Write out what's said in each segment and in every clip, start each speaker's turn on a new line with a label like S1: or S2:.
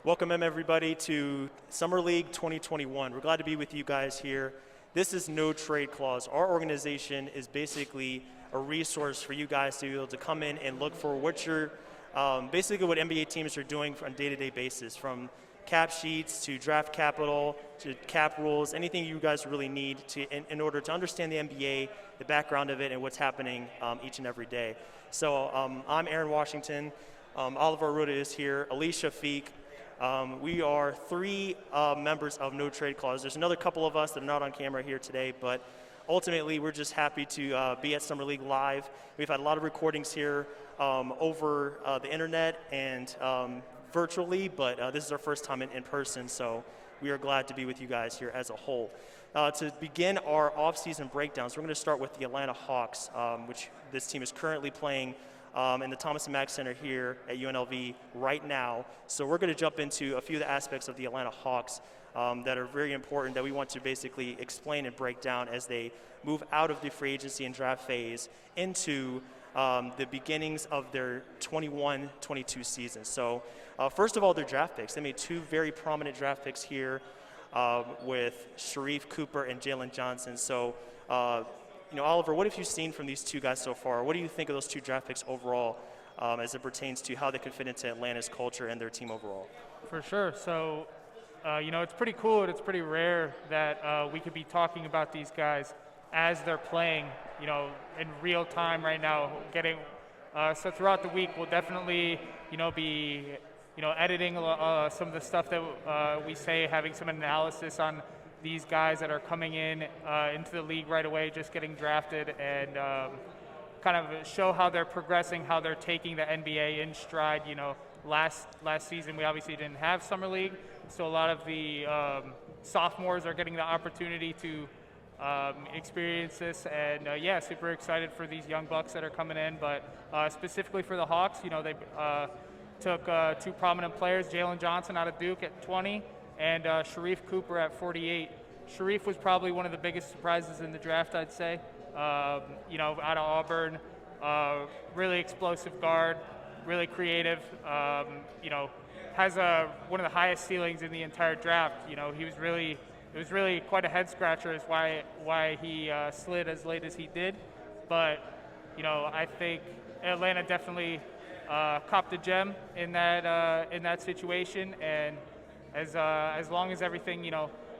S1: Welcome everybody to Summer League 2021. We're glad to be with you guys here. This is no trade clause. Our organization is basically a resource for you guys to be able to come in and look for what you're, basically what NBA teams are doing on a day-to-day basis, from cap sheets to draft capital to cap rules, anything you guys really need in order to understand the NBA, the background of it, and what's happening each and every day. So I'm Aaron Washington. Oliver Ruda is here. Alicia Feek. We are three members of No Trade Clause. There's another couple of us that are not on camera here today, but ultimately we're just happy to be at Summer League Live. We've had a lot of recordings here over the internet and virtually, but this is our first time in person, so we are glad to be with you guys here as a whole. To begin our off-season breakdowns, we're going to start with the Atlanta Hawks, which this team is currently playing in the Thomas & Mack Center here at UNLV right now. So we're going to jump into a few of the aspects of the Atlanta Hawks that are very important that we want to basically explain and break down as they move out of the free agency and draft phase into the beginnings of their 21-22 season. So first of all, their draft picks. They made two very prominent draft picks here with Sharife Cooper and Jalen Johnson. So Oliver, what have you seen from these two guys so far? What do you think of those two draft picks overall as it pertains to how they can fit into Atlanta's culture and their team overall?
S2: For sure. So, it's pretty cool and it's pretty rare that we could be talking about these guys as they're playing, in real time right now. So throughout the week, we'll definitely, be, editing some of the stuff that we say, having some analysis on these guys that are coming into the league right away, just getting drafted, and kind of show how they're progressing, how they're taking the NBA in stride. Last season we obviously didn't have Summer League, so a lot of the sophomores are getting the opportunity to experience this, and super excited for these young bucks that are coming in. But specifically for the Hawks, they took two prominent players, Jalen Johnson out of Duke at 20, and Sharife Cooper at 48. Sharife was probably one of the biggest surprises in the draft, I'd say. Out of Auburn, really explosive guard, really creative. Has one of the highest ceilings in the entire draft. It was really quite a head scratcher as why he slid as late as he did. But I think Atlanta definitely copped a gem in that situation, and as long as everything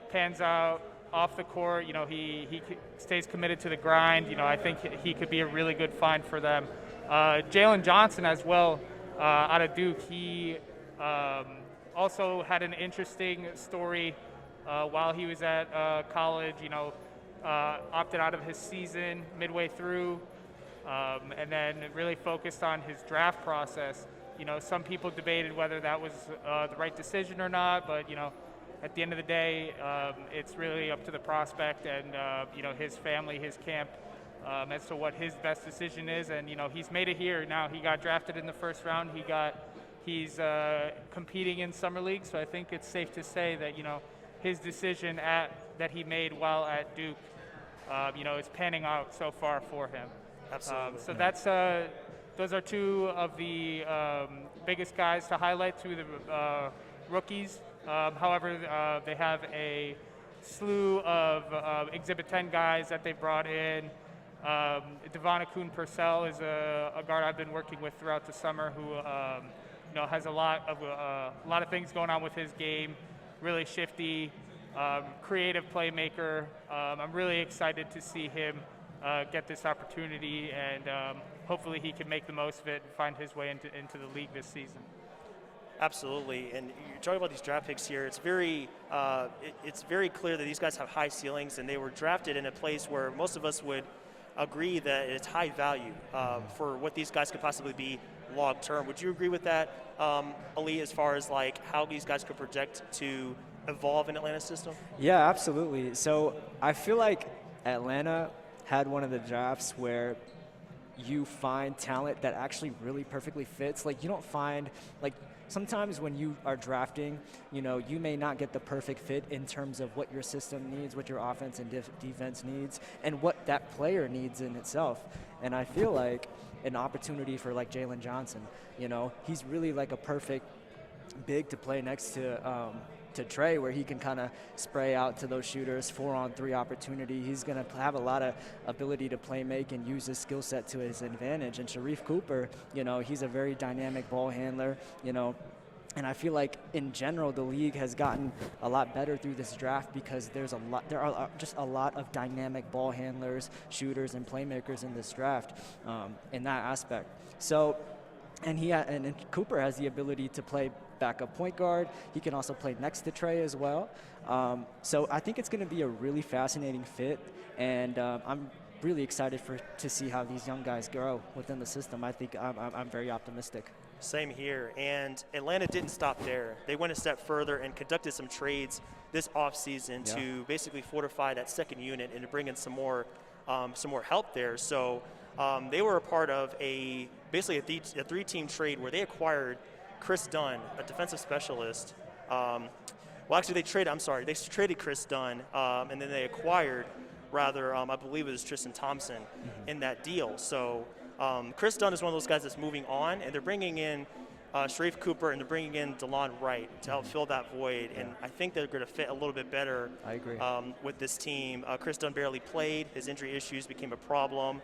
S2: pans out off the court, he stays committed to the grind. I think he could be a really good find for them. Jalen Johnson as well, out of Duke. He also had an interesting story while he was at college. Opted out of his season midway through, and then really focused on his draft process. Some people debated whether that was the right decision or not, but at the end of the day, it's really up to the prospect and his family, his camp, as to what his best decision is. And he's made it here. Now he got drafted in the first round. He's competing in Summer League, so I think it's safe to say that his decision that he made while at Duke, is panning out so far for him.
S1: Absolutely.
S2: So those are two of the biggest guys to highlight, two of the rookies. However, they have a slew of Exhibit 10 guys that they brought in. Devonicoon Purcell is a guard I've been working with throughout the summer, who has a lot of things going on with his game. Really shifty, creative playmaker. I'm really excited to see him get this opportunity, and hopefully he can make the most of it and find his way into the league this season.
S1: Absolutely, and you're talking about these draft picks here. It's very clear that these guys have high ceilings, and they were drafted in a place where most of us would agree that it's high value for what these guys could possibly be long term. Would you agree with that, Ali, as far as like how these guys could project to evolve in Atlanta's system?
S3: Yeah, absolutely. So I feel like Atlanta had one of the drafts where you find talent that actually really perfectly fits. Like, you don't find, like, sometimes when you are drafting, you may not get the perfect fit in terms of what your system needs, what your offense and defense needs, and what that player needs in itself. And I feel like an opportunity for like Jalen Johnson, he's really like a perfect big to play next to Trey, where he can kind of spray out to those shooters, 4-on-3 opportunity. He's going to have a lot of ability to play make and use his skill set to his advantage. And Sharif Cooper, you know, he's a very dynamic ball handler, you know. And I feel like in general the league has gotten a lot better through this draft because there are just a lot of dynamic ball handlers, shooters, and playmakers in this draft in that aspect. So, and Cooper has the ability to play backup point guard. He can also play next to Trey as well. So I think it's going to be a really fascinating fit, and I'm really excited to see how these young guys grow within the system. I think I'm very optimistic.
S1: Same here, and Atlanta didn't stop there. They went a step further and conducted some trades this offseason to basically fortify that second unit and to bring in some more help there. So they were a part of basically a three-team trade where they acquired Chris Dunn, a defensive specialist. They traded Chris Dunn, and then they acquired, I believe it was Tristan Thompson in that deal. So Chris Dunn is one of those guys that's moving on, and they're bringing in Sharif Cooper, and they're bringing in DeLon Wright to help fill that void. And I think they're going to fit a little bit better
S3: I agree.
S1: With this team. Chris Dunn barely played. His injury issues became a problem.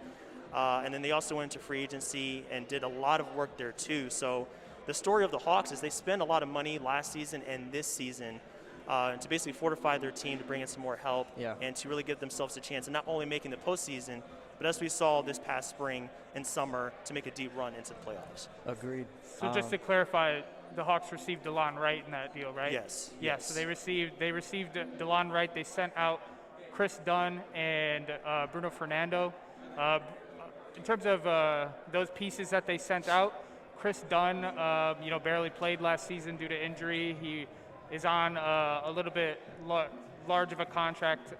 S1: And then they also went into free agency and did a lot of work there too. So the story of the Hawks is they spent a lot of money last season and this season to basically fortify their team, to bring in some more help, and to really give themselves a chance of not only making the postseason, but as we saw this past spring and summer, to make a deep run into the playoffs.
S3: Agreed.
S2: So just to clarify, the Hawks received DeLon Wright in that deal, right?
S1: Yes.
S2: Yes. So they received DeLon Wright. They sent out Chris Dunn and Bruno Fernando. In terms of those pieces that they sent out, Chris Dunn, barely played last season due to injury. He is on a little bit large of a contract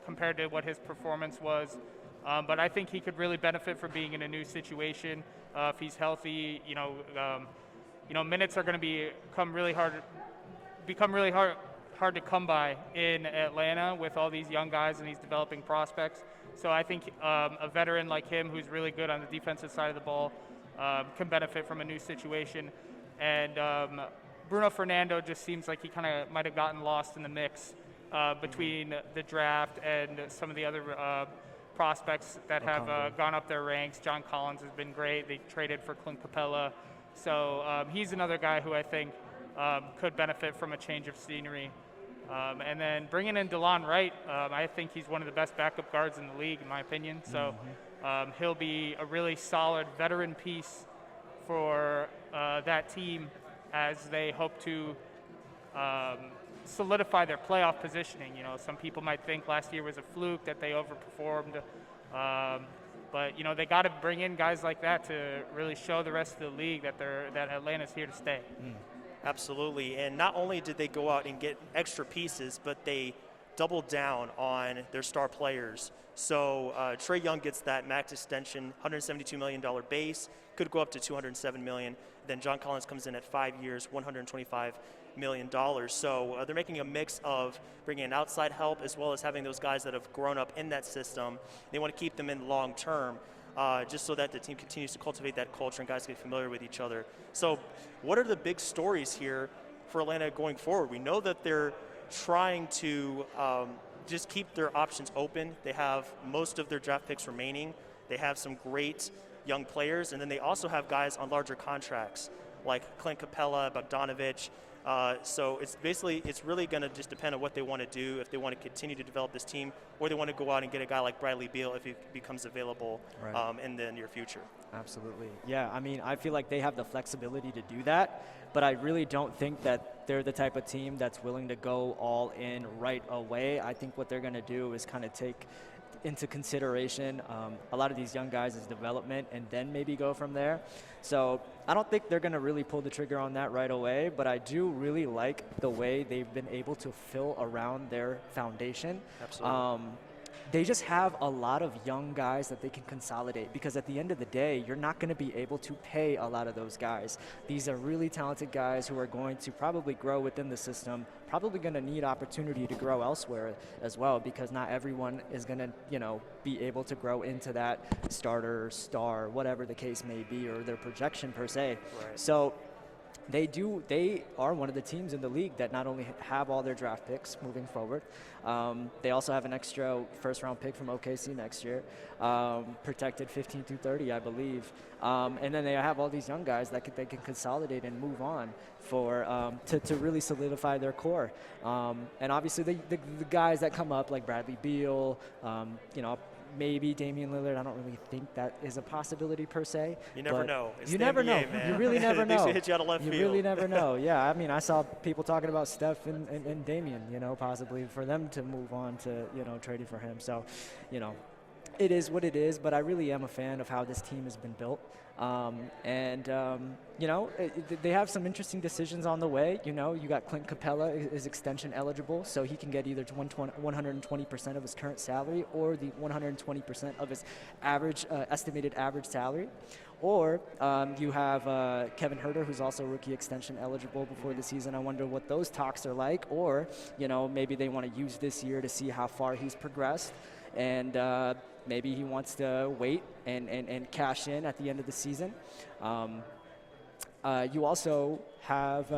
S2: compared to what his performance was. But I think he could really benefit from being in a new situation if he's healthy. Minutes are going to become really hard to come by in Atlanta with all these young guys and these developing prospects. So I think a veteran like him, who's really good on the defensive side of the ball, can benefit from a new situation. And Bruno Fernando just seems like he kind of might have gotten lost in the mix between the draft and some of the other prospects that have gone up their ranks. John Collins has been great. They traded for Clint Capella. So he's another guy who I think could benefit from a change of scenery. And then bringing in DeLon Wright, I think he's one of the best backup guards in the league, in my opinion. So he'll be a really solid veteran piece for that team as they hope to solidify their playoff positioning. Some people might think last year was a fluke, that they overperformed. But they got to bring in guys like that to really show the rest of the league that Atlanta's here to stay.
S1: Absolutely, and not only did they go out and get extra pieces, but they doubled down on their star players. So Trae Young gets that max extension, $172 million base, could go up to $207 million. Then John Collins comes in at 5 years, $125 million. So they're making a mix of bringing in outside help as well as having those guys that have grown up in that system. They want to keep them in long term. Just so that the team continues to cultivate that culture and guys get familiar with each other. So what are the big stories here for Atlanta going forward? We know that they're trying to just keep their options open. They have most of their draft picks remaining. They have some great young players, and then they also have guys on larger contracts like Clint Capella, Bogdanovich. So it's really going to just depend on what they want to do, if they want to continue to develop this team, or they want to go out and get a guy like Bradley Beal if he becomes available in the near future.
S3: Absolutely. Yeah, I mean, I feel like they have the flexibility to do that, but I really don't think that they're the type of team that's willing to go all in right away. I think what they're going to do is kind of take into consideration a lot of these young guys' development and then maybe go from there. So I don't think they're going to really pull the trigger on that right away, but I do really like the way they've been able to fill around their foundation.
S1: Absolutely.
S3: They just have a lot of young guys that they can consolidate, because at the end of the day, you're not going to be able to pay a lot of those guys. These are really talented guys who are going to probably grow within the system, probably going to need opportunity to grow elsewhere as well, because not everyone is going to, be able to grow into that starter, star, whatever the case may be, or their projection per se.
S1: Right.
S3: So They are one of the teams in the league that not only have all their draft picks moving forward, they also have an extra first-round pick from OKC next year, protected 15 through 30, I believe. And then they have all these young guys that they can consolidate and move on for to really solidify their core. And obviously the guys that come up like Bradley Beal, maybe Damian Lillard. I don't really think that is a possibility per se.
S1: You never know. It's
S3: you
S1: the
S3: never
S1: NBA,
S3: know.
S1: man.
S3: You really never know.
S1: They hit you out of left
S3: you
S1: field.
S3: really never know. Yeah, I mean, I saw people talking about Steph and Damian, possibly for them to move on to, trading for him. So, it is what it is, but I really am a fan of how this team has been built. They have some interesting decisions on the way. You got Clint Capella is extension eligible, so he can get either 120% of his current salary or the 120% of his estimated average salary. Or you have Kevin Huerter, who's also rookie extension eligible before the season. I wonder what those talks are like. Or, maybe they want to use this year to see how far he's progressed. And maybe he wants to wait and cash in at the end of the season. You also have,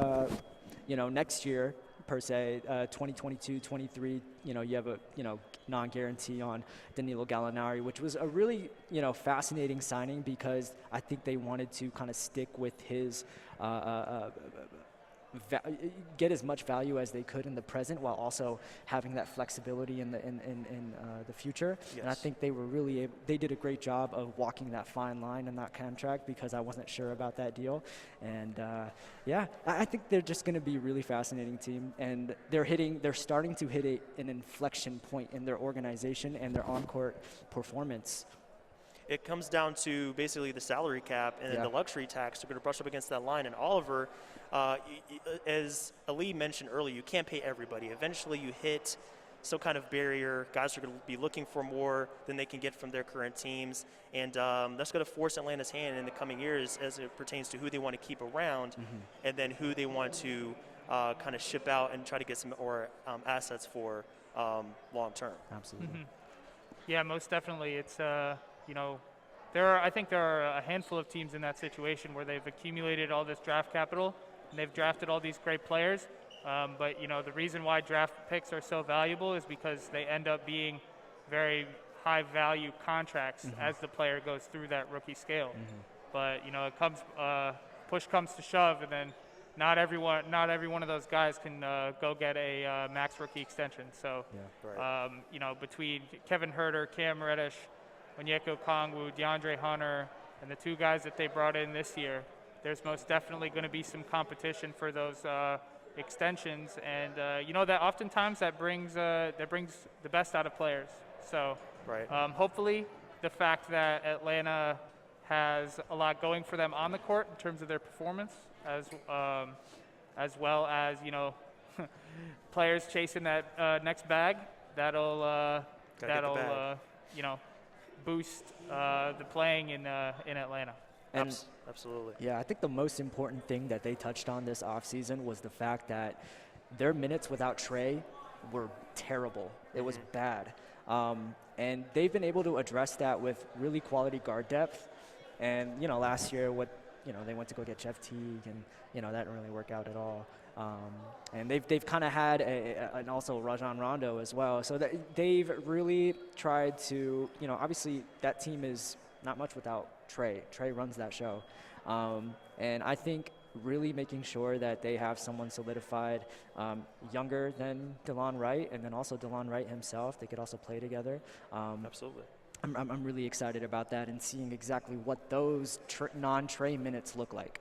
S3: next year, per se, 2022-23, you have a, non-guarantee on Danilo Gallinari, which was a really, fascinating signing because I think they wanted to kind of stick with his get as much value as they could in the present while also having that flexibility in the future. Yes. And I think they did a great job of walking that fine line in that contract because I wasn't sure about that deal. And I think they're just going to be a really fascinating team, and they're starting to hit an inflection point in their organization and their on-court performance.
S1: It comes down to basically the salary cap and the luxury tax. They're going to brush up against that line. And Oliver, as Ali mentioned earlier, you can't pay everybody. Eventually you hit some kind of barrier. Guys are going to be looking for more than they can get from their current teams. And that's going to force Atlanta's hand in the coming years as it pertains to who they want to keep around and then who they want to kind of ship out and try to get some more assets for long term.
S3: Absolutely.
S2: Mm-hmm. Yeah, most definitely. It's I think there are a handful of teams in that situation where they've accumulated all this draft capital and they've drafted all these great players. But the reason why draft picks are so valuable is because they end up being very high value contracts as the player goes through that rookie scale. But it comes push comes to shove, and then not every one of those guys can go get a max rookie extension. So between Kevin Huerter, Cam Reddish, Onyeka Okongwu, DeAndre Hunter, and the two guys that they brought in this year, there's most definitely going to be some competition for those extensions, and that oftentimes that brings the best out of players. So hopefully the fact that Atlanta has a lot going for them on the court in terms of their performance, as well as players chasing that next bag, that'll boost the playing in Atlanta.
S3: And
S1: absolutely.
S3: Yeah, I think the most important thing that they touched on this offseason was the fact that their minutes without Trey were terrible. It was bad. And they've been able to address that with really quality guard depth. And, last year they went to go get Jeff Teague, and, that didn't really work out at all. And they've kind of had and also Rajon Rondo as well. So they've really tried to, obviously that team is not much without Trey. Trey runs that show. And I think really making sure that they have someone solidified younger than DeLon Wright, and then also DeLon Wright himself. They could also play together.
S1: Absolutely.
S3: I'm really excited about that and seeing exactly what those non-Trey minutes look like.